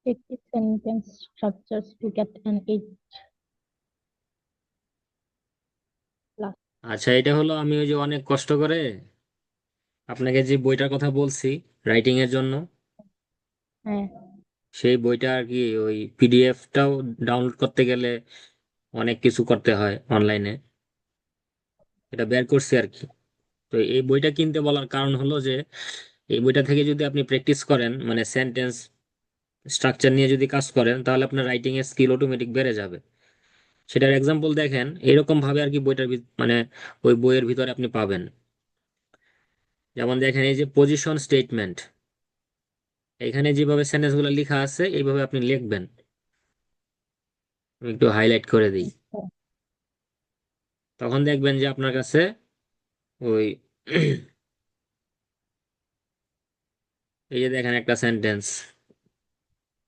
Practice sentence structures to get an 8 plus. আচ্ছা, এটা হলো আমি ওই যে অনেক কষ্ট করে আপনাকে যে বইটার কথা বলছি রাইটিং এর জন্য, হ্যাঁ। সেই বইটা আর কি ওই পিডিএফটাও ডাউনলোড করতে গেলে অনেক কিছু করতে হয় অনলাইনে, এটা বের করছি আর কি। তো এই বইটা কিনতে বলার কারণ হলো যে এই বইটা থেকে যদি আপনি প্র্যাকটিস করেন, মানে সেন্টেন্স স্ট্রাকচার নিয়ে যদি কাজ করেন, তাহলে আপনার রাইটিং এর স্কিল অটোমেটিক বেড়ে যাবে। সেটার এক্সাম্পল দেখেন এরকম ভাবে আর কি বইটার মানে ওই বইয়ের ভিতরে আপনি পাবেন। যেমন দেখেন এই যে পজিশন স্টেটমেন্ট, এখানে যেভাবে সেন্টেন্স গুলো লেখা আছে এইভাবে আপনি লিখবেন। আমি একটু হাইলাইট করে দিই, আচ্ছা। তখন দেখবেন যে আপনার কাছে ওই এই যে দেখেন একটা সেন্টেন্স,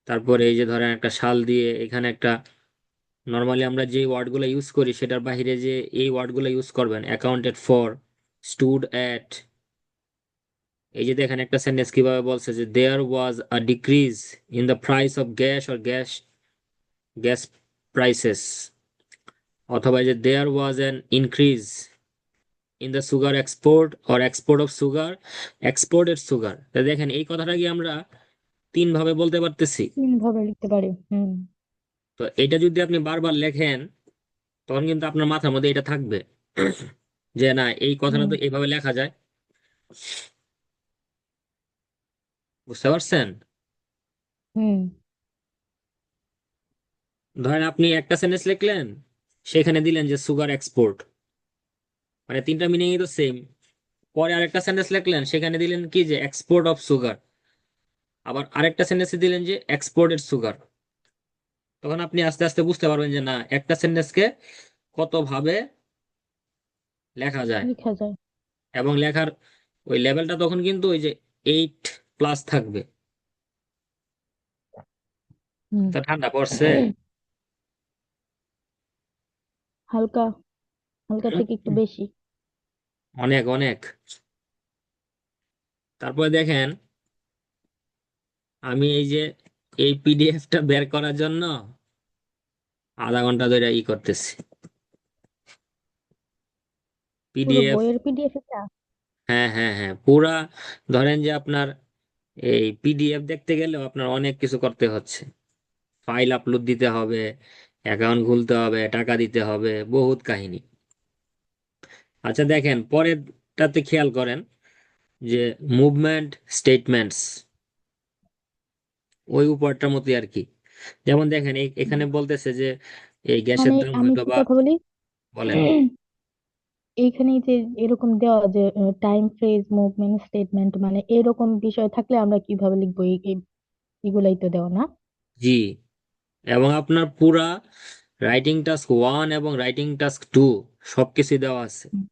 তারপরে এই যে ধরেন একটা শাল দিয়ে এখানে একটা, নর্মালি আমরা যে ওয়ার্ডগুলো ইউজ করি সেটার বাইরে যে এই ওয়ার্ডগুলো ইউজ করবেন, অ্যাকাউন্টেড ফর, স্টুড অ্যাট। এই যে দেখেন একটা সেন্টেন্স কিভাবে বলছে যে there was a decrease in the price of gas or gas gas prices, অথবা এই যে there was an increase in the sugar export or export of sugar, exported sugar. দেখেন এই কথাটা কি আমরা তিন ভাবে বলতে পারতেছি। তিন ভাবে লিখতে পারি। হুম। তো এটা যদি আপনি বারবার লেখেন তখন কিন্তু আপনার মাথার মধ্যে এটা থাকবে যে না, এই কথাটা হুম। তো এইভাবে লেখা যায়। বুঝতে পারছেন? হুম। ধরেন আপনি একটা সেন্টেন্স লিখলেন, সেখানে দিলেন যে সুগার এক্সপোর্ট, মানে তিনটা মিনিংই তো সেম। পরে আরেকটা সেন্টেন্স লিখলেন, সেখানে দিলেন কি যে এক্সপোর্ট অফ সুগার, আবার আরেকটা সেন্টেন্সে দিলেন যে এক্সপোর্টেড সুগার। তখন আপনি আস্তে আস্তে বুঝতে পারবেন যে না, একটা সেন্টেন্সকে কত ভাবে লেখা যায়। লেখা যায়। এবং লেখার ওই লেভেলটা তখন কিন্তু ওই যে 8+ থাকবে। হুম। তো ঠান্ডা পড়ছে। হালকা, হালকা থেকে একটু বেশি। অনেক অনেক। তারপরে দেখেন আমি এই যে এই পিডিএফটা বের করার জন্য আধা ঘন্টা ধরে করতেছি পুরো পিডিএফ। বইয়ের পিডিএফ এটা? হ্যাঁ হ্যাঁ হ্যাঁ, পুরা। ধরেন যে আপনার এই পিডিএফ দেখতে গেলেও আপনার অনেক কিছু করতে হচ্ছে, ফাইল আপলোড দিতে হবে, অ্যাকাউন্ট খুলতে হবে, টাকা দিতে হবে, বহুত কাহিনী। আচ্ছা দেখেন পরেরটাতে খেয়াল করেন যে মুভমেন্ট স্টেটমেন্টস, ওই উপরটার মতোই আর কি। যেমন দেখেন এখানে বলতেছে যে এই গ্যাসের মানে দাম আমি হয়তো একটু বা, কথা বলি। বলেন। এইখানে যে এরকম দেওয়া যে টাইম ফ্রেজ মুভমেন্ট স্টেটমেন্ট মানে এরকম বিষয় থাকলে আমরা কিভাবে লিখবো এগুলাই তো দেওয়া না? জি, এবং আপনার পুরা রাইটিং টাস্ক 1 এবং রাইটিং টাস্ক 2 সবকিছু দেওয়া আছে। হুম।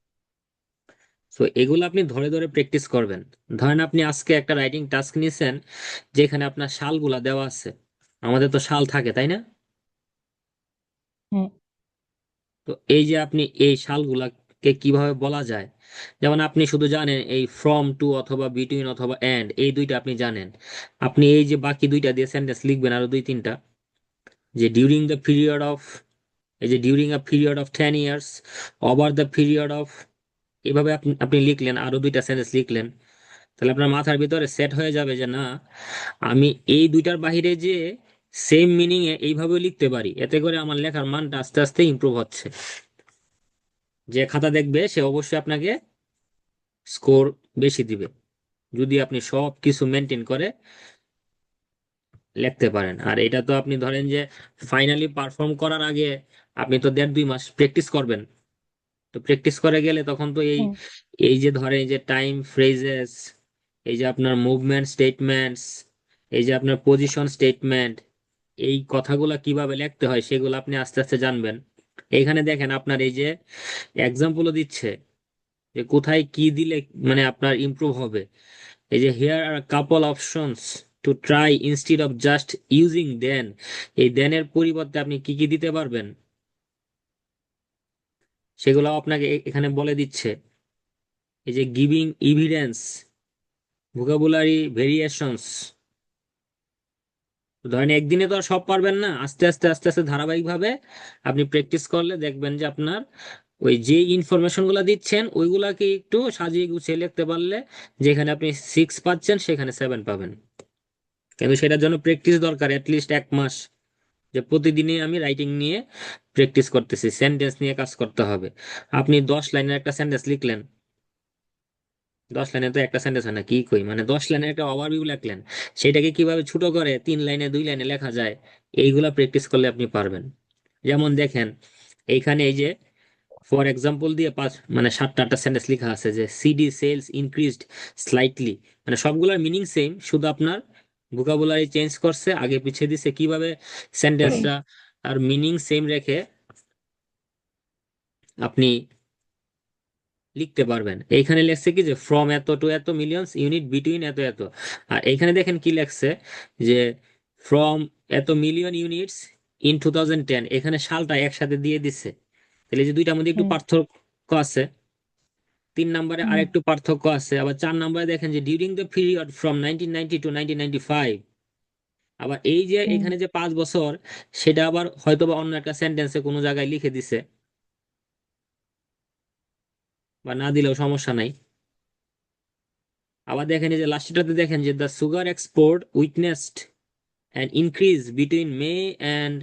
তো এগুলো আপনি ধরে ধরে প্র্যাকটিস করবেন। ধরেন আপনি আজকে একটা রাইটিং টাস্ক নিয়েছেন যেখানে আপনার সালগুলা দেওয়া আছে, আমাদের তো সাল থাকে তাই না? হ্যাঁ। তো এই যে আপনি এই সালগুলাকে কিভাবে বলা যায়, যেমন আপনি শুধু জানেন এই ফ্রম টু অথবা বিটুইন অথবা এন্ড, এই দুইটা আপনি জানেন। আপনি এই যে বাকি দুইটা দিয়ে সেন্টেন্স লিখবেন আরো দুই তিনটা, যে ডিউরিং দ্য পিরিয়ড অফ, এই যে during a period of 10 years, over the period of, এভাবে আপনি আপনি লিখলেন আরো দুইটা সেন্টেন্স লিখলেন। তাহলে আপনার মাথার ভিতরে সেট হয়ে যাবে যে না, আমি এই দুইটার বাহিরে যে সেম মিনিং এ এইভাবে লিখতে পারি, এতে করে আমার লেখার মানটা আস্তে আস্তে ইমপ্রুভ হচ্ছে। যে খাতা দেখবে সে অবশ্যই আপনাকে স্কোর বেশি দিবে, যদি আপনি সব কিছু মেনটেন করে লিখতে পারেন। আর এটা তো আপনি ধরেন যে ফাইনালি পারফর্ম করার আগে আপনি তো 1.5-2 মাস প্র্যাকটিস করবেন। তো প্র্যাকটিস করে গেলে তখন তো এই হ্যাঁ। এই যে ধরেন এই যে টাইম ফ্রেজেস, এই যে আপনার মুভমেন্ট স্টেটমেন্টস, এই যে আপনার পজিশন স্টেটমেন্ট, এই কথাগুলো কিভাবে লিখতে হয় সেগুলো আপনি আস্তে আস্তে জানবেন। এখানে দেখেন আপনার এই যে এক্সাম্পলও দিচ্ছে যে কোথায় কি দিলে মানে আপনার ইমপ্রুভ হবে। এই যে here are couple options to try instead of just using then, এই দেনের পরিবর্তে আপনি কি কি দিতে পারবেন সেগুলো আপনাকে এখানে বলে দিচ্ছে। এই যে গিভিং এভিডেন্স, ভোকাবুলারি ভেরিয়েশনস, ধরেন একদিনে তো আর সব পারবেন না, আস্তে আস্তে আস্তে আস্তে ধারাবাহিকভাবে আপনি প্র্যাকটিস করলে দেখবেন যে আপনার ওই যে ইনফরমেশন গুলা দিচ্ছেন ওইগুলাকে একটু সাজিয়ে গুছিয়ে লিখতে পারলে যেখানে আপনি 6 পাচ্ছেন সেখানে 7 পাবেন। কিন্তু সেটার জন্য প্র্যাকটিস দরকার, অ্যাটলিস্ট 1 মাস, যে প্রতিদিনই আমি রাইটিং নিয়ে প্র্যাকটিস করতেছি, সেন্টেন্স নিয়ে কাজ করতে হবে। আপনি 10 লাইনের একটা সেন্টেন্স লিখলেন, 10 লাইনে তো একটা সেন্টেন্স হয় না, কি কই, মানে 10 লাইনের একটা ওভারভিউ লিখলেন, সেটাকে কিভাবে ছোট করে 3 লাইনে 2 লাইনে লেখা যায়, এইগুলা প্র্যাকটিস করলে আপনি পারবেন। যেমন দেখেন এইখানে এই যে ফর এক্সাম্পল দিয়ে পাঁচ মানে 7টা 8টা সেন্টেন্স লেখা আছে যে সিডি সেলস ইনক্রিজড স্লাইটলি, মানে সবগুলোর মিনিং সেম, শুধু আপনার ভোকাবুলারি চেঞ্জ করছে, আগে পিছিয়ে দিছে, কিভাবে সেন্টেন্সটা আর মিনিং সেম রেখে আপনি লিখতে পারবেন। এইখানে লেখছে কি যে ফ্রম এত টু এত মিলিয়নস ইউনিট বিটুইন এত এত, আর এইখানে দেখেন কি লেখছে যে ফ্রম এত মিলিয়ন ইউনিটস ইন 2010, এখানে সালটা একসাথে দিয়ে দিচ্ছে। তাহলে এই যে দুইটার মধ্যে একটু হুম পার্থক্য আছে। 3 নম্বরে হুম আরেকটু পার্থক্য আছে, আবার 4 নম্বরে দেখেন যে during the period from 1990 to 1995। আবার এই যে হুম এখানে যে 5 বছর, সেটা আবার হয়তোবা অন্য একটা সেন্টেন্সে কোনো জায়গায় লিখে দিছে, বা না দিলেও সমস্যা নাই। আবার দেখেন এই যে লাস্টটাতে দেখেন যে the sugar export witnessed an increase between May and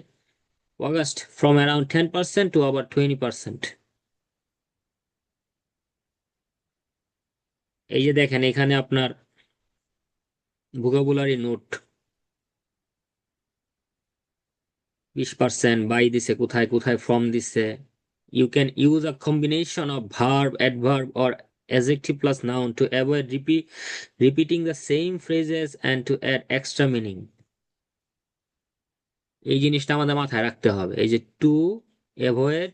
August from around 10% to আবার 20%। এই যে দেখেন এখানে আপনার ভোকাবুলারি নোট 20% বাই দিছে, কোথায় কোথায় ফ্রম দিছে। You can use a combination of verb adverb or adjective plus noun to avoid repeating the same phrases and to add extra meaning। এই জিনিসটা আমাদের মাথায় রাখতে হবে, এই যে to avoid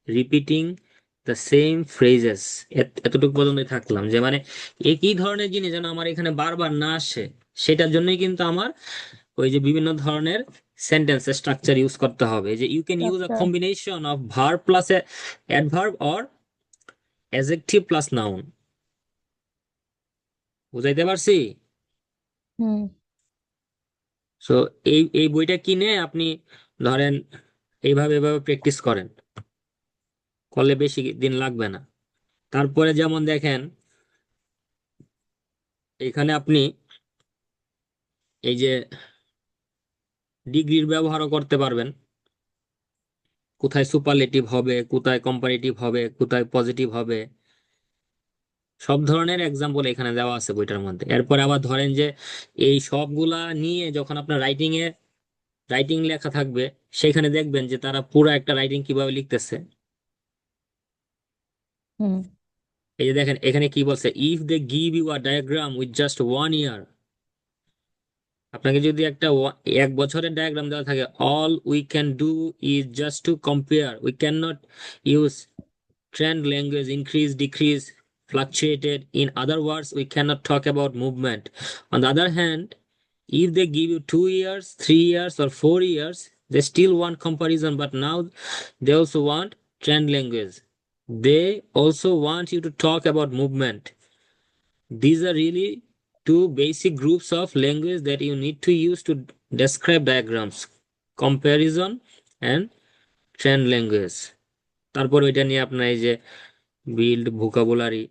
repeating the same phrases. এতটুকু পর্যন্তই থাকলাম, যে মানে একই ধরনের জিনিস যেন আমার এখানে বারবার না আসে, সেটার জন্যই কিন্তু আমার ওই যে বিভিন্ন ধরনের সেন্টেন্স স্ট্রাকচার ইউজ করতে হবে, যে ইউ ক্যান ইউজ আ আচ্ছা combination of verb plus adverb or adjective plus noun. বুঝাইতে পারছি? হুম সো এই এই বইটা কিনে আপনি ধরেন এইভাবে এভাবে প্র্যাকটিস করেন, করলে বেশি দিন লাগবে না। তারপরে যেমন দেখেন এখানে আপনি এই যে ডিগ্রির ব্যবহারও করতে পারবেন, কোথায় সুপারলেটিভ হবে, কোথায় কম্পারেটিভ হবে, কোথায় পজিটিভ হবে, সব ধরনের এক্সাম্পল এখানে দেওয়া আছে বইটার মধ্যে। এরপর আবার ধরেন যে এই সবগুলা নিয়ে যখন আপনার রাইটিং লেখা থাকবে, সেখানে দেখবেন যে তারা পুরো একটা রাইটিং কিভাবে লিখতেছে। হুম এই যে দেখেন এখানে কি বলছে, if they give you a diagram with just 1 year, আপনাকে যদি একটা 1 বছরের ডায়াগ্রাম দেওয়া থাকে, all we can do is just to compare, we can not use trend language increase decrease fluctuated. In other words, we cannot talk about movement. On the other hand, if they give you 2 years 3 years or 4 years, they still want comparison, but now they also want trend language. They also want you to talk about movement. These are really two basic groups of language that you need to use to describe diagrams: comparison and trend language। তারপর ওইটা নিয়ে আপনার এই যে build vocabulary,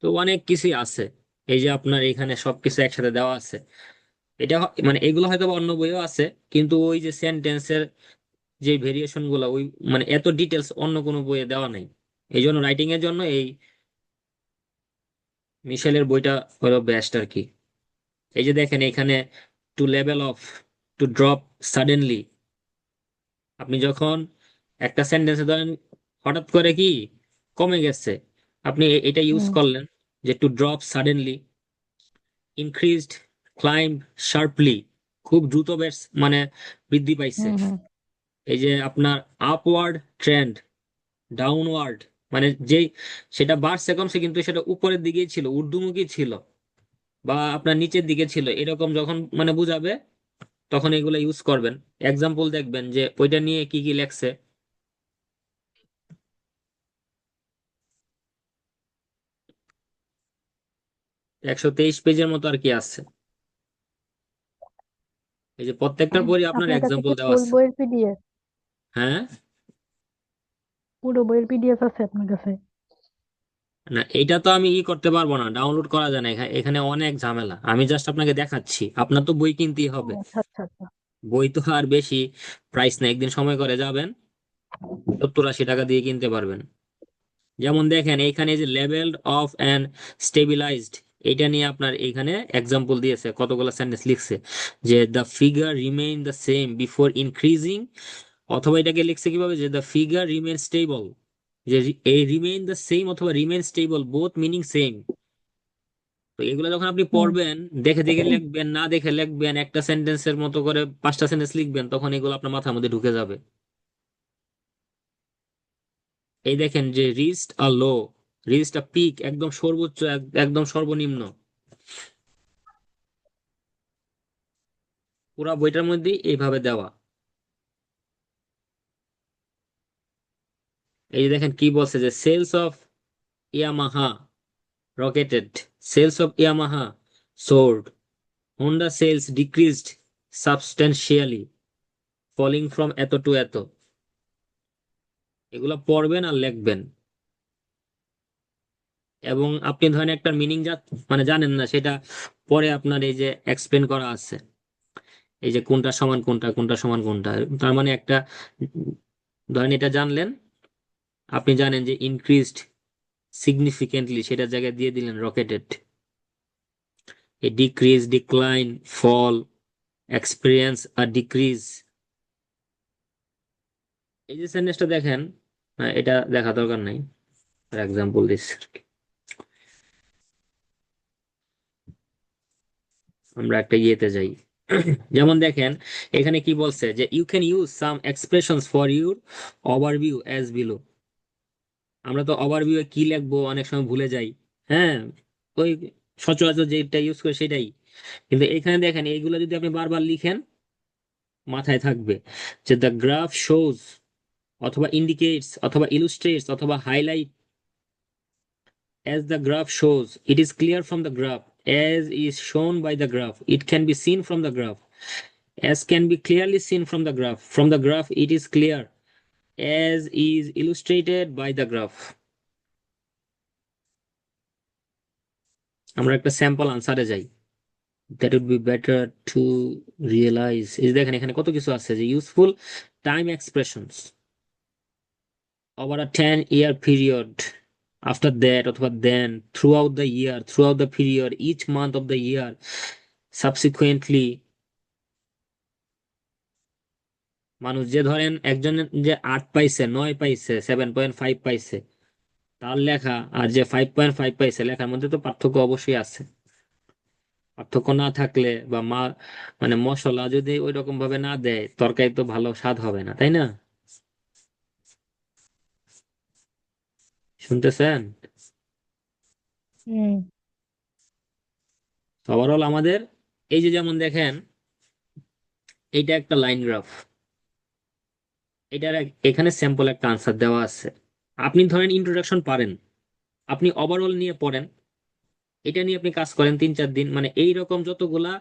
তো অনেক কিছুই আছে। এই যে আপনার এখানে সবকিছু একসাথে দেওয়া আছে। এটা মানে এগুলো হয়তো বা অন্য বইও আছে, কিন্তু ওই যে সেন্টেন্সের যে ভেরিয়েশন গুলো ওই মানে এত ডিটেলস অন্য কোনো বইয়ে দেওয়া নাই। এই জন্য রাইটিং এর জন্য এই মিশেলের বইটা হলো বেস্ট আর কি। এই যে দেখেন এখানে to level off, to drop suddenly, আপনি যখন একটা সেন্টেন্সে ধরেন হঠাৎ করে কি কমে গেছে, আপনি এটা ইউজ হুম করলেন যে two drop suddenly. Increased, climb sharply, খুব দ্রুত বেশ মানে বৃদ্ধি পাইছে। হুম হুম এই যে আপনার আপওয়ার্ড ট্রেন্ড, ডাউনওয়ার্ড, মানে যেই সেটা বাড়ছে কমছে কিন্তু সেটা উপরের দিকেই ছিল, ঊর্ধ্বমুখী ছিল, বা আপনার নিচের দিকে ছিল, এরকম যখন মানে বুঝাবে তখন এগুলো ইউজ করবেন। এক্সাম্পল দেখবেন যে ওইটা নিয়ে কি কি লেখছে। 123 পেজের মতো আর কি আছে। এই যে প্রত্যেকটার পরই আপনার আপনার কাছে এক্সাম্পল কি দেওয়া ফুল আছে। বইয়ের পিডিএফ, হ্যাঁ, পুরো বইয়ের পিডিএফ আছে আপনার কাছে? না এটা তো আমি করতে পারবো না, ডাউনলোড করা যায় না, এখানে অনেক ঝামেলা। আমি জাস্ট আপনাকে দেখাচ্ছি, আপনার তো বই কিনতেই ও হবে। আচ্ছা আচ্ছা আচ্ছা। বই তো আর বেশি প্রাইস না, একদিন সময় করে যাবেন, 70-80 টাকা দিয়ে কিনতে পারবেন। যেমন দেখেন এইখানে যে লেভেলড অফ অ্যান্ড স্টেবিলাইজড, এটা নিয়ে আপনার এখানে এক্সাম্পল দিয়েছে, কতগুলো সেন্টেন্স লিখছে যে the figure remain the same before increasing, অথবা এটাকে লিখছে কিভাবে যে দ্য ফিগার রিমেইন স্টেবল, যে এই রিমেইন দ্য সেম অথবা remain stable both meaning same. তো এগুলো যখন আপনি হুম। পড়বেন, দেখে দেখে লিখবেন, না দেখে লিখবেন, একটা সেন্টেন্সের মতো করে 5টা সেন্টেন্স লিখবেন, তখন এগুলো আপনার মাথার মধ্যে ঢুকে যাবে। এই দেখেন যে রিস্ট আ লো, রিস্ট আ পিক, একদম সর্বোচ্চ, একদম সর্বনিম্ন, পুরা বইটার মধ্যেই এইভাবে দেওয়া। এই যে দেখেন কি বলছে যে sales of Yamaha rocketed, sales of Yamaha soared, Honda sales decreased substantially, falling from এত টু এত। এগুলো পড়বেন আর লিখবেন। এবং আপনি ধরেন একটা মিনিং মানে জানেন না, সেটা পরে আপনার এই যে এক্সপ্লেন করা আছে, এই যে কোনটা সমান কোনটা, কোনটা সমান কোনটা, তার মানে একটা ধরেন এটা জানলেন, আপনি জানেন যে ইনক্রিজড সিগনিফিকেন্টলি, সেটার জায়গায় দিয়ে দিলেন রকেটেড। এ ডিক্রিজ, ডিক্লাইন, ফল, এক্সপিরিয়েন্স আর ডিক্রিজ। এই যে সেন্টেন্সটা দেখেন, এটা দেখা দরকার নাই, ফর এক্সাম্পল দিস, আমরা একটা ইয়েতে যাই। যেমন দেখেন এখানে কি বলছে যে you can use some expressions for your overview as below. আমরা তো ওভারভিউ কি লিখবো অনেক সময় ভুলে যাই। হ্যাঁ, ওই সচরাচর যেটা ইউজ করে সেটাই। কিন্তু এখানে দেখেন এইগুলো যদি আপনি বারবার লিখেন, মাথায় থাকবে যে দ্য গ্রাফ শোজ, অথবা ইন্ডিকেটস, অথবা ইলুস্ট্রেটস, অথবা highlight, as the graph shows, it is clear from the graph, as is shown by the graph, it can be seen from the graph, as can be clearly seen from the graph it is clear, as is illustrated by the graph। আমরা একটা sample আনসারে যাই। That would be better to realise, এই যে দেখেন এখানে কত কিছু আছে, যে useful time expressions over a 10-year period, after that অথবা then, throughout the year, throughout the period, each month of the year, subsequently। মানুষ যে ধরেন একজন যে 8 পাইছে, 9 পাইছে, 7.5 পাইছে, তার লেখা আর যে 5.5 পাইছে, লেখার মধ্যে তো পার্থক্য অবশ্যই আছে। পার্থক্য না থাকলে বা মানে মশলা যদি ওই রকম ভাবে না দেয়, তরকারি তো ভালো স্বাদ হবে না, তাই না? শুনতেছেন? হুম। ওভারঅল আমাদের এই যে যেমন দেখেন, এইটা একটা লাইন গ্রাফ, এটার এখানে স্যাম্পল একটা আনসার দেওয়া আছে। আপনি ধরেন ইন্ট্রোডাকশন পারেন, আপনি ওভারঅল নিয়ে পড়েন, এটা নিয়ে আপনি কাজ করেন 3-4 দিন, মানে এইরকম যতগুলা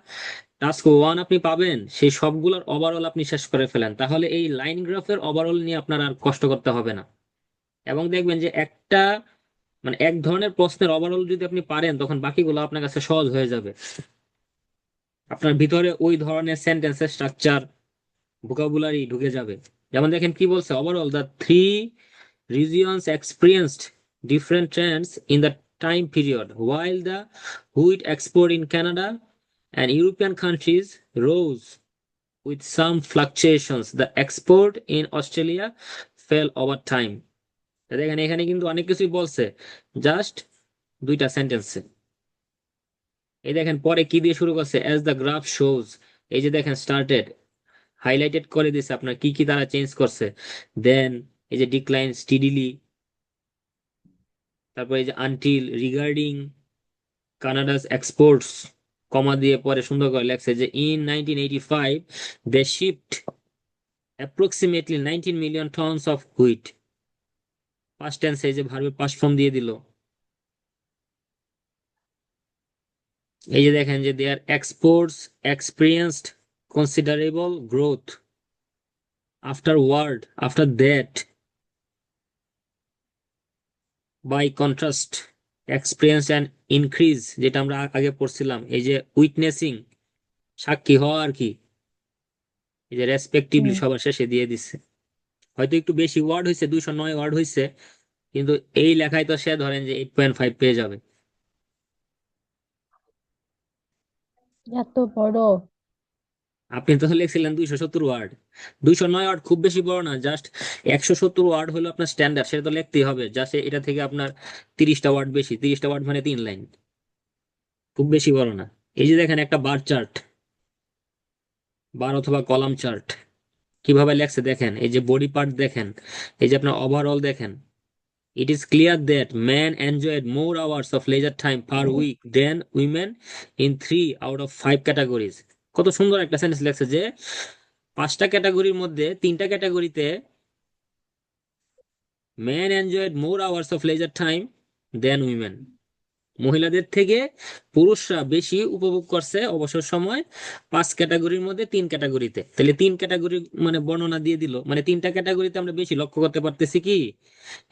টাস্ক ওয়ান আপনি পাবেন, সেই সবগুলোর ওভারঅল আপনি শেষ করে ফেলেন, তাহলে এই লাইন গ্রাফের ওভারঅল নিয়ে আপনার আর কষ্ট করতে হবে না। এবং দেখবেন যে একটা মানে এক ধরনের প্রশ্নের ওভারঅল যদি আপনি পারেন, তখন বাকিগুলো আপনার কাছে সহজ হয়ে যাবে। আপনার ভিতরে ওই ধরনের সেন্টেন্সের স্ট্রাকচার, ভোকাবুলারি ঢুকে যাবে। যেমন দেখেন কি বলছে, overall the three regions experienced different trends in the time period. While the wheat export in Canada and European countries rose with some fluctuations, the export in Australia fell over time. তা দেখেন এখানে কিন্তু অনেক কিছুই বলছে, just 2টা সেন্টেন্সে। এই দেখেন পরে কি দিয়ে শুরু করছে, অ্যাজ দ্য গ্রাফ শোজ, এই যে দেখেন স্টার্টেড, হাইলাইটেড করে দিছে আপনার কি কি তারা চেঞ্জ করছে। দেন এই যে ডিক্লাইন স্টিডিলি, তারপর এই যে until, regarding Canada's exports, comma দিয়ে পরে সুন্দর করে লেখছে যে in 1985 they shipped approximately 19 million tons of wheat. Past tense, এই যে ভার্বের পাস্ট ফর্ম দিয়ে দিল। এই যে দেখেন যে their exports experienced considerable growth, afterward, after that, by contrast, experience and increase, যেটা আমরা আগে পড়ছিলাম, এই যে উইটনেসিং, সাক্ষী হওয়া আর কি, এই যে রেসপেক্টিভলি হুম। সবার শেষে দিয়ে দিচ্ছে। হয়তো একটু বেশি ওয়ার্ড হয়েছে, 209 ওয়ার্ড হয়েছে, কিন্তু এই লেখায় তো সে ধরেন যে 8.5 পেয়ে যাবে। এত বড়! আপনি তো লিখছিলেন 270 ওয়ার্ড। 209 ওয়ার্ড খুব বেশি বড় না, জাস্ট 170 ওয়ার্ড হলো আপনার স্ট্যান্ডার্ড, সেটা তো লিখতেই হবে, জাস্ট এটা থেকে আপনার 30টা ওয়ার্ড বেশি, 30টা ওয়ার্ড মানে 3 লাইন, খুব বেশি বড় না। এই যে দেখেন একটা বার চার্ট, বার অথবা কলাম চার্ট কিভাবে লেখছে দেখেন, এই যে বডি পার্ট দেখেন, এই যে আপনার ওভারঅল দেখেন। It is clear that men enjoyed more hours of leisure time per week than women in 3 out of 5 categories. কত সুন্দর একটা সেন্টেন্স লেখছে যে 5টা ক্যাটাগরির মধ্যে 3টা ক্যাটাগরিতে men enjoyed more hours of leisure time than women. মহিলাদের থেকে পুরুষরা বেশি উপভোগ করছে অবসর সময় 5 ক্যাটাগরির মধ্যে 3 ক্যাটাগরিতে। তাহলে 3 ক্যাটাগরি মানে বর্ণনা দিয়ে দিল, মানে 3টা ক্যাটাগরিতে আমরা বেশি লক্ষ্য করতে পারতেছি কি,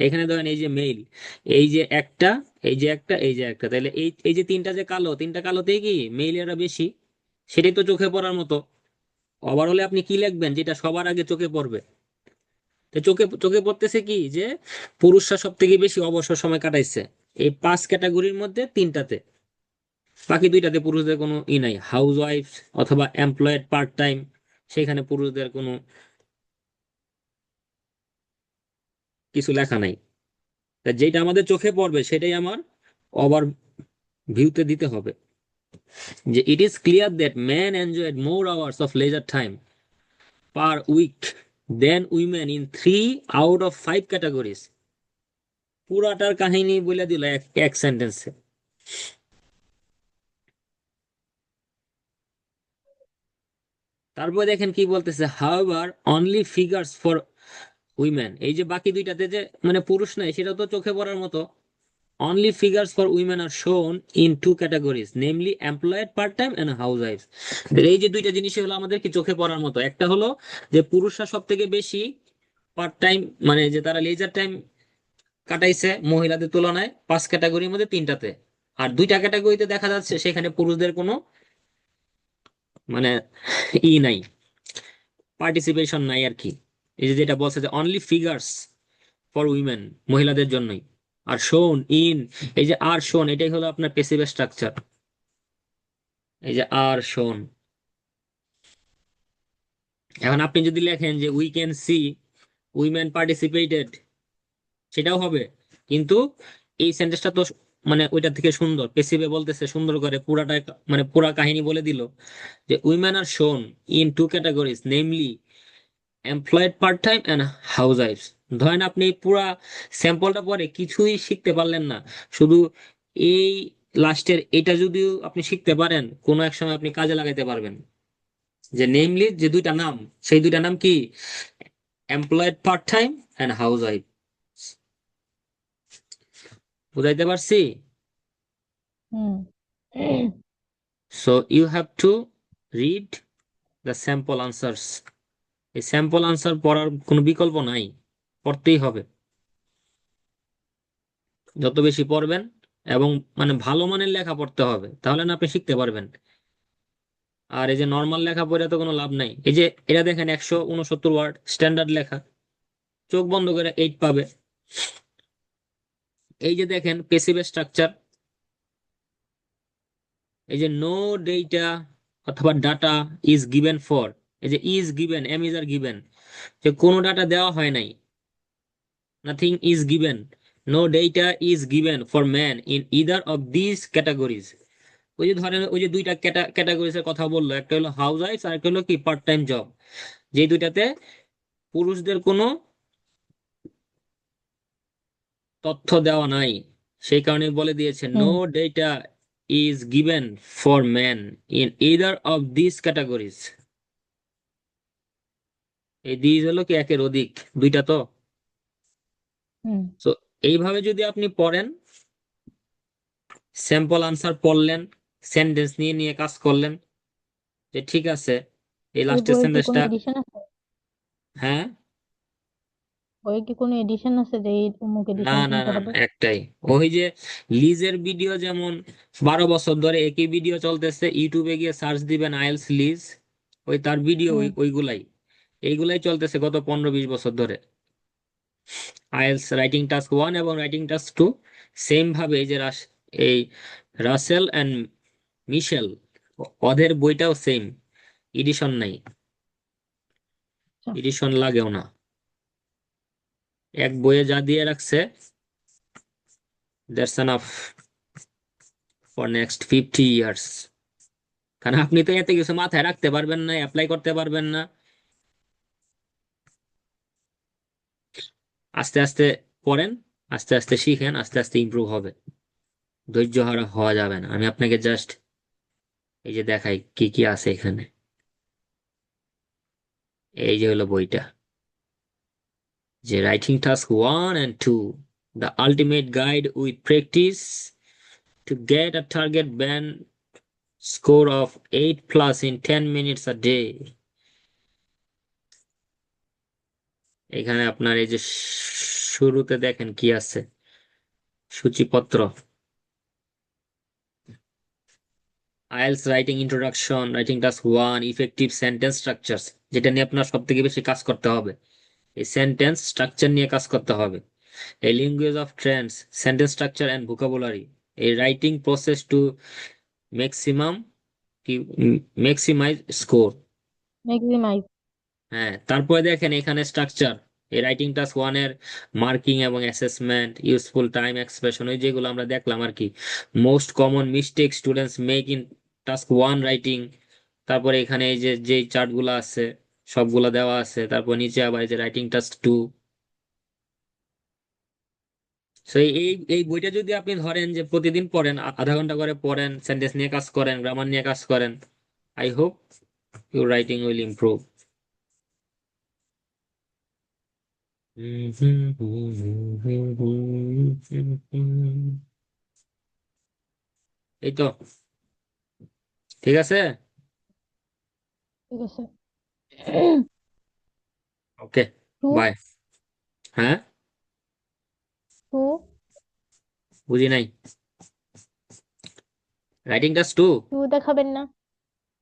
এখানে ধরেন এই যে মেইল, এই যে একটা, এই যে একটা, এই যে একটা, তাহলে এই এই যে 3টা যে কালো, 3টা কালোতেই কি মেইলেরা বেশি, সেটাই তো চোখে পড়ার মতো। ওভারঅলে আপনি কি লিখবেন যেটা সবার আগে চোখে পড়বে? তো চোখে চোখে পড়তেছে কি যে পুরুষরা সব থেকে বেশি অবসর সময় কাটাইছে এই 5 ক্যাটাগরির মধ্যে 3টাতে, বাকি 2টাতে পুরুষদের কোনো নাই, হাউস ওয়াইফ অথবা এমপ্লয়েড পার্ট টাইম, সেখানে পুরুষদের কোনো কিছু লেখা নাই। তা যেটা আমাদের চোখে পড়বে সেটাই আমার ওভার ভিউতে দিতে হবে, যে it is clear that man enjoyed more hours of leisure time per week than women in 3 out of 5 categories. পুরাটার কাহিনী বলে দিল এক এক সেন্টেন্সে। তারপর দেখেন কি বলতেছে, however only figures for women, এই যে বাকি 2টাতে যে মানে পুরুষ নাই সেটা তো চোখে পড়ার মতো। Only figures for women are shown in 2 categories, namely employed part time and housewife. এই যে 2টা জিনিসই হলো আমাদের কি চোখে পড়ার মতো। একটা হলো যে পুরুষরা সব থেকে বেশি পার্ট টাইম, মানে যে তারা লেজার টাইম কাটাইছে মহিলাদের তুলনায় 5 ক্যাটাগরির মধ্যে 3টাতে। আর 2টা ক্যাটাগরিতে দেখা যাচ্ছে সেখানে পুরুষদের কোনো মানে নাই, পার্টিসিপেশন নাই আর কি। এই যে যেটা বলছে যে অনলি ফিগার্স ফর উইমেন, মহিলাদের জন্যই। আর শোন ইন, এই যে আর শোন এটাই হলো আপনার পেসিভ স্ট্রাকচার, এই যে আর শোন। এখন আপনি যদি লেখেন যে we can see women participated, সেটাও হবে, কিন্তু এই সেন্টেন্সটা তো মানে ওইটার থেকে সুন্দর, পেসিভে বলতেছে সুন্দর করে পুরাটা, মানে পুরা কাহিনী বলে দিল যে women are shown in 2 categories, namely employed part time and হাউস ওয়াইফস। ধরেন আপনি এই পুরা স্যাম্পলটা পরে কিছুই শিখতে পারলেন না, শুধু এই লাস্টের এটা যদিও আপনি শিখতে পারেন, কোনো এক সময় আপনি কাজে লাগাইতে পারবেন। যে নেমলি যে 2টা নাম, সেই 2টা নাম কি, employed part time and housewife. বুঝাইতে পারছি? হুম। So you have to read the sample answers. এই স্যাম্পল আনসার পড়ার কোনো বিকল্প নাই, পড়তেই হবে। যত বেশি পড়বেন এবং মানে ভালো মানের লেখা পড়তে হবে, তাহলে না আপনি শিখতে পারবেন। আর এই যে নর্মাল লেখা পড়ে তো কোনো লাভ নাই। এই যে এটা দেখেন 169 ওয়ার্ড স্ট্যান্ডার্ড লেখা, চোখ বন্ধ করে 8 পাবে। এই যে দেখেন পেসিভ স্ট্রাকচার, এই যে নো ডেটা অথবা ডাটা ইজ গিভেন ফর, এই যে ইজ গিভেন, এম ইজ আর গিভেন, যে কোনো ডাটা দেওয়া হয় নাই, nothing is given, no data is given for man in either of this categories. ওই যে ধরেন ওই যে 2টা ক্যাটাগরিজ এর কথা বললো, একটা হলো হাউস ওয়াইফ আর একটা হলো কি পার্ট টাইম জব, যে 2টাতে পুরুষদের কোনো তথ্য দেওয়া নাই, সেই কারণে বলে দিয়েছে no hmm. Data is given for man in either of this categories. এই দিস হলো কি একের অধিক, 2টা তো। হুম। তো এইভাবে যদি আপনি পড়েন, স্যাম্পল আনসার পড়লেন, সেন্টেন্স নিয়ে নিয়ে কাজ করলেন, যে ঠিক আছে এই এই লাস্টের বইয়ের কি কোনো সেন্টেন্সটা। এডিশন আছে? হ্যাঁ। বইয়ের কি কোনো এডিশন আছে যে এই অমুক না এডিশন না কিনতে না না, হবে? একটাই। ওই যে লিজের ভিডিও, যেমন 12 বছর ধরে একই ভিডিও চলতেছে, ইউটিউবে গিয়ে সার্চ দিবেন আইএলস লিজ, ওই তার ভিডিও হুম। ওইগুলাই, এইগুলাই চলতেছে গত 15-20 বছর ধরে। আইএলস রাইটিং টাস্ক 1 এবং রাইটিং টাস্ক 2 সেম ভাবে, এই যে এই রাসেল অ্যান্ড মিশেল, ওদের বইটাও সেম, এডিশন নাই, আচ্ছা। এডিশন লাগেও না, এক বইয়ে যা দিয়ে রাখছে that's enough for next 50 years. কারণ আপনি তো এতে কিছু মাথায় রাখতে পারবেন না, অ্যাপ্লাই করতে পারবেন না। আস্তে আস্তে পড়েন, আস্তে আস্তে শিখেন, আস্তে আস্তে ইমপ্রুভ হবে। ধৈর্য হারা হওয়া যাবে না। আমি আপনাকে জাস্ট এই যে দেখাই কি কি আছে এখানে। এই যে হলো বইটা, যে writing task 1 and 2, the ultimate guide with practice to get a target band score of 8+ in 10 minutes a day। এখানে আপনার এই যে শুরুতে দেখেন কি আছে, সূচিপত্র, IELTS writing introduction, writing task 1, effective sentence structures, যেটা নিয়ে আপনার সব থেকে বেশি কাজ করতে হবে, এই সেন্টেন্স স্ট্রাকচার নিয়ে কাজ করতে হবে। এই language of Trends, sentence structure and vocabulary, এই রাইটিং প্রসেস টু ম্যাক্সিমাম কি ম্যাক্সিমাইজ স্কোর। ম্যাক্সিমাইজ। হ্যাঁ, তারপরে দেখেন এখানে স্ট্রাকচার, এই রাইটিং টাস্ক 1 এর মার্কিং এবং অ্যাসেসমেন্ট, ইউজফুল টাইম এক্সপ্রেশন, ওই যেগুলো আমরা দেখলাম আর কি। Most common mistake students make in task 1 writing. তারপরে এখানে এই যে যে চার্ট গুলো আছে সবগুলো দেওয়া আছে। তারপর নিচে আবার এই যে রাইটিং টাস্ক 2। তো এই এই বইটা যদি আপনি ধরেন যে প্রতিদিন পড়েন, আধা ঘন্টা করে পড়েন, সেন্টেন্স নিয়ে কাজ করেন, গ্রামার নিয়ে কাজ করেন, I hope your writing will improve. এই তো, ঠিক আছে। ঠিক আছে। ওকে, টু। বাই। হ্যাঁ, টু। বুঝি নাই। রাইটিং টাস্ক 2, টু দেখাবেন না?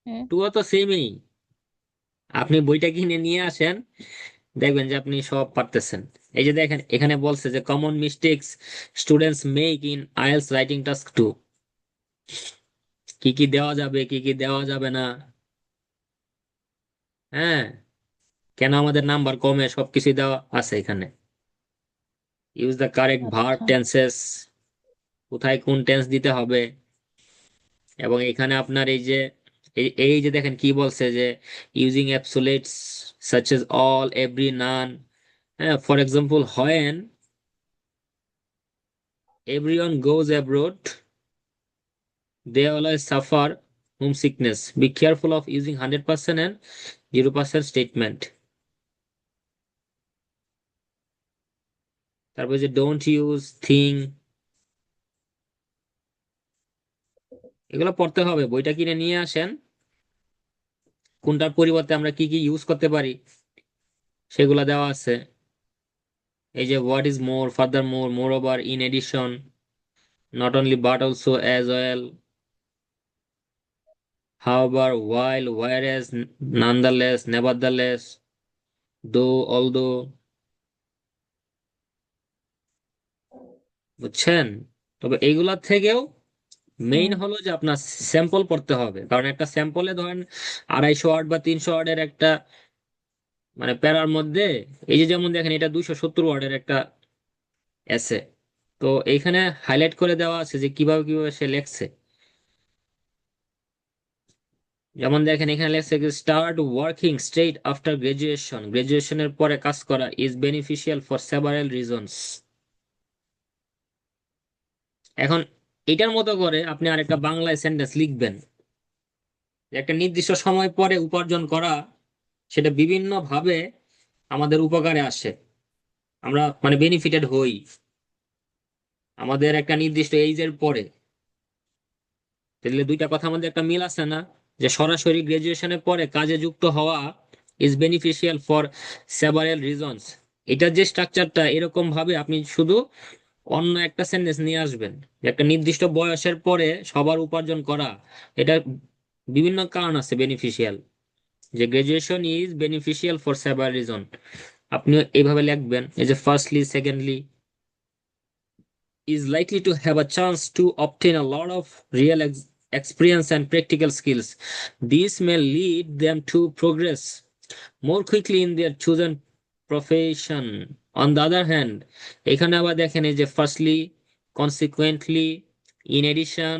হুম। 2 তো সেমই। আপনি বইটা কিনে নিয়ে আসেন, দেখবেন যে আপনি সব পারতেছেন। এই যে দেখেন এখানে বলছে যে common mistakes students make in IELTS writing task 2, কি কি দেওয়া যাবে কি কি দেওয়া যাবে না। হ্যাঁ, কেন আমাদের নাম্বার কমে, সবকিছু দেওয়া আছে এখানে। ইউজ দ্য কারেক্ট ভার্ব আচ্ছা। টেন্সেস, কোথায় কোন টেন্স দিতে হবে। এবং এখানে আপনার এই যে এই যে দেখেন কি বলছে যে using absolutes such as all, every, none. হ্যাঁ, for example when everyone goes abroad they always suffer homesickness, be careful of using 100% and 0% statement. তারপর যে ডোন্ট ইউজ, থিং, এগুলো পড়তে হবে। বইটা কিনে নিয়ে আসেন, কোনটার পরিবর্তে আমরা কি কি ইউজ করতে পারি সেগুলো দেওয়া আছে। এই যে what is more, furthermore, moreover, in addition, not only but also, as well, however, while, whereas, nonetheless, nevertheless, though, although, বুঝছেন? তবে এইগুলা থেকেও মেইন হুম। হলো যে আপনার স্যাম্পল পড়তে হবে, কারণ একটা স্যাম্পলে ধরেন 250 ওয়ার্ড বা 300 ওয়ার্ডের একটা মানে প্যারার মধ্যে, এই যে যেমন দেখেন এটা 270 ওয়ার্ডের একটা এসে, তো এইখানে হাইলাইট করে দেওয়া আছে যে কিভাবে কিভাবে সে লেখছে। যেমন দেখেন এখানে লেখছে start working straight after graduation, গ্রাজুয়েশনের পরে কাজ করা is beneficial for several reasons. এখন এটার মতো করে আপনি আরেকটা বাংলায় সেন্টেন্স লিখবেন, যে একটা নির্দিষ্ট সময় পরে উপার্জন করা সেটা বিভিন্ন ভাবে আমাদের উপকারে আসে, আমরা মানে বেনিফিটেড হই আমাদের একটা নির্দিষ্ট এইজের পরে। তাহলে দুইটা কথার মধ্যে একটা মিল আছে না? যে সরাসরি গ্রাজুয়েশনের পরে কাজে যুক্ত হওয়া is beneficial for several reasons. এটার যে স্ট্রাকচারটা এরকম ভাবে আপনি শুধু অন্য একটা সেন্টেন্স নিয়ে আসবেন যে একটা নির্দিষ্ট বয়সের পরে সবার উপার্জন করা, এটা বিভিন্ন কারণ আছে বেনিফিশিয়াল, যে graduation is beneficial for several reason. আপনি এইভাবে লিখবেন, এই যে firstly, secondly, is likely to have a chance to obtain a lot of real experience and practical skills. This may lead them to progress more quickly in their chosen profession. On the other hand, এখানে আবার দেখেন এই যে firstly, consequently, in addition,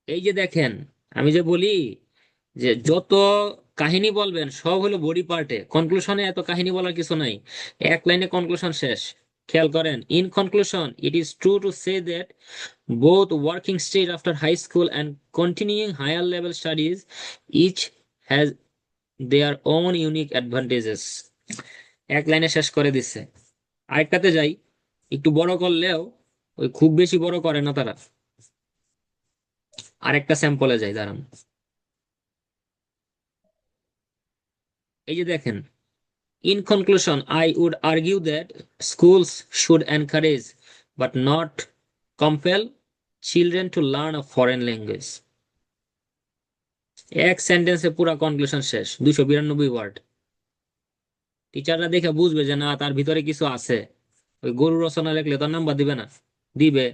এই যে দেখেন, আমি যে বলি যে যত কাহিনী বলবেন সব হলো বডি পার্টে, কনক্লুশনে এত কাহিনী বলার কিছু নাই, এক লাইনে কনক্লুশন শেষ। খেয়াল করেন, in conclusion it is true to say that both working stage after high school and continuing higher level studies each has their own unique advantages। এক লাইনে শেষ করে দিচ্ছে। আরেকটাতে যাই, একটু বড় করলেও ওই খুব বেশি বড় করে না তারা। আরেকটা স্যাম্পলে যাই, দাঁড়ান। এই যে দেখেন, in conclusion, I would argue that schools should encourage but not compel children to learn a foreign language। এক সেন্টেন্সে পুরো কনক্লুশন শেষ, 292 ওয়ার্ড। টিচাররা দেখে বুঝবে যে না, তার ভিতরে কিছু আছে। ওই গরু রচনা লিখলে তার নাম্বার দিবে না, দিবে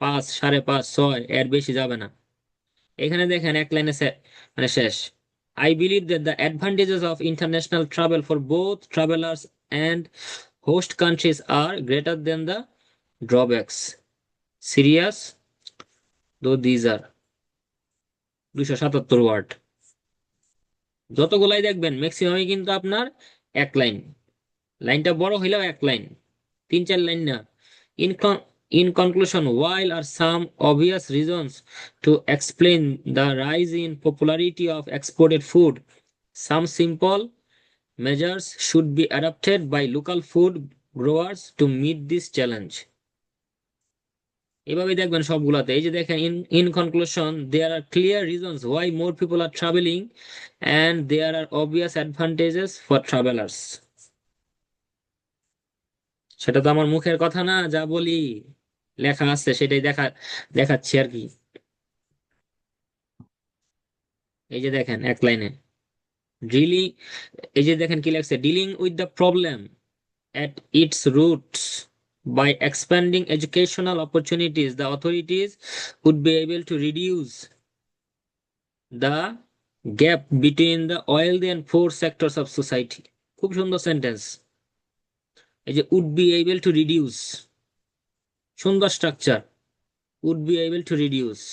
5, 5.5, 6, এর বেশি যাবে না। এখানে দেখেন এক লাইনে মানে শেষ। I believe that the advantages of international travel for both travelers and host countries are greater than the drawbacks, serious though these are। 277 word. যতগুলাই দেখবেন ম্যাক্সিমামই কিন্তু আপনার এক লাইন, লাইনটা বড় হইলেও এক লাইন, 3-4 লাইন না। In, in conclusion, while are some obvious reasons to explain the rise in popularity of exported food, some simple measures should be adopted by local food growers to meet this challenge। এভাবে দেখবেন সবগুলাতে। এই যে দেখেন, in conclusion there are clear reasons why more people are traveling and there are obvious advantages for travelers। সেটা তো আমার মুখের কথা না, যা বলি লেখা আছে সেটাই দেখাচ্ছি আর কি। এই যে দেখেন এক লাইনে, ডিলিং, এই যে দেখেন কি লেখছে, dealing with the problem at its roots by expanding educational opportunities the authorities would be able to reduce the gap between the wealthy and poor sectors of society। খুব সুন্দর সেন্টেন্স। এই যে would be able to reduce, সুন্দর structure, would be able to reduce।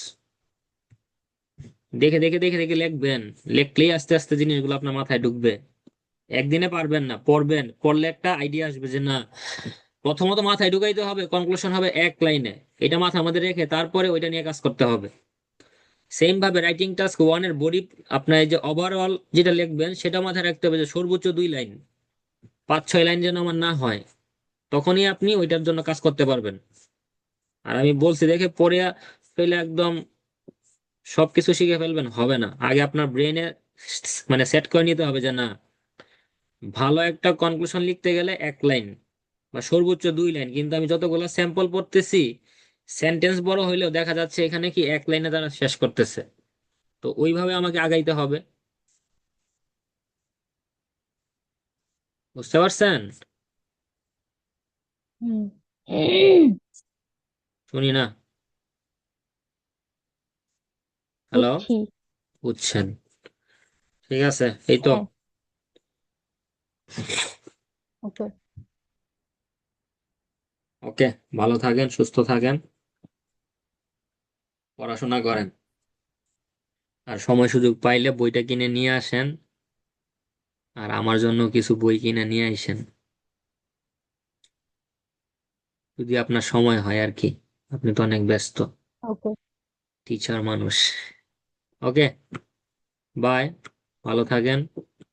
দেখে দেখে দেখে দেখে লিখবেন, লিখলেই আস্তে আস্তে জিনিসগুলো আপনার মাথায় ঢুকবে। একদিনে পারবেন না, পড়বেন, পড়লে একটা আইডিয়া আসবে যে না, প্রথমত মাথায় ঢুকাইতে হবে, কনক্লুশন হবে এক লাইনে, এটা মাথার মধ্যে রেখে তারপরে ওইটা নিয়ে কাজ করতে হবে। সেম ভাবে রাইটিং টাস্ক 1 এর বডি, আপনার এই যে ওভারঅল যেটা লিখবেন সেটা মাথায় রাখতে হবে যে সর্বোচ্চ 2 লাইন, 5-6 লাইন যেন আমার না হয়, তখনই আপনি ওইটার জন্য কাজ করতে পারবেন। আর আমি বলছি দেখে পড়ে ফেলে একদম সবকিছু শিখে ফেলবেন হবে না, আগে আপনার ব্রেনে মানে সেট করে নিতে হবে যে না, ভালো একটা কনক্লুশন লিখতে গেলে 1 লাইন বা সর্বোচ্চ 2 লাইন, কিন্তু আমি যতগুলো স্যাম্পল পড়তেছি সেন্টেন্স বড় হইলেও দেখা যাচ্ছে এখানে কি 1 লাইনে তারা শেষ করতেছে। তো ওইভাবে আমাকে আগাইতে হবে। বুঝতে পারছেন? হুম। শুনি না। হ্যালো? বুঝছি। বুঝছেন? ঠিক আছে, এই তো। হ্যাঁ। ওকে। ওকে, ভালো থাকেন, সুস্থ থাকেন, পড়াশোনা করেন, আর সময় সুযোগ পাইলে বইটা কিনে নিয়ে আসেন, আর আমার জন্য কিছু বই কিনে নিয়ে আসেন, যদি আপনার সময় হয় আর কি। আপনি তো অনেক ব্যস্ত ওকে। টিচার মানুষ। ওকে, বাই, ভালো থাকেন।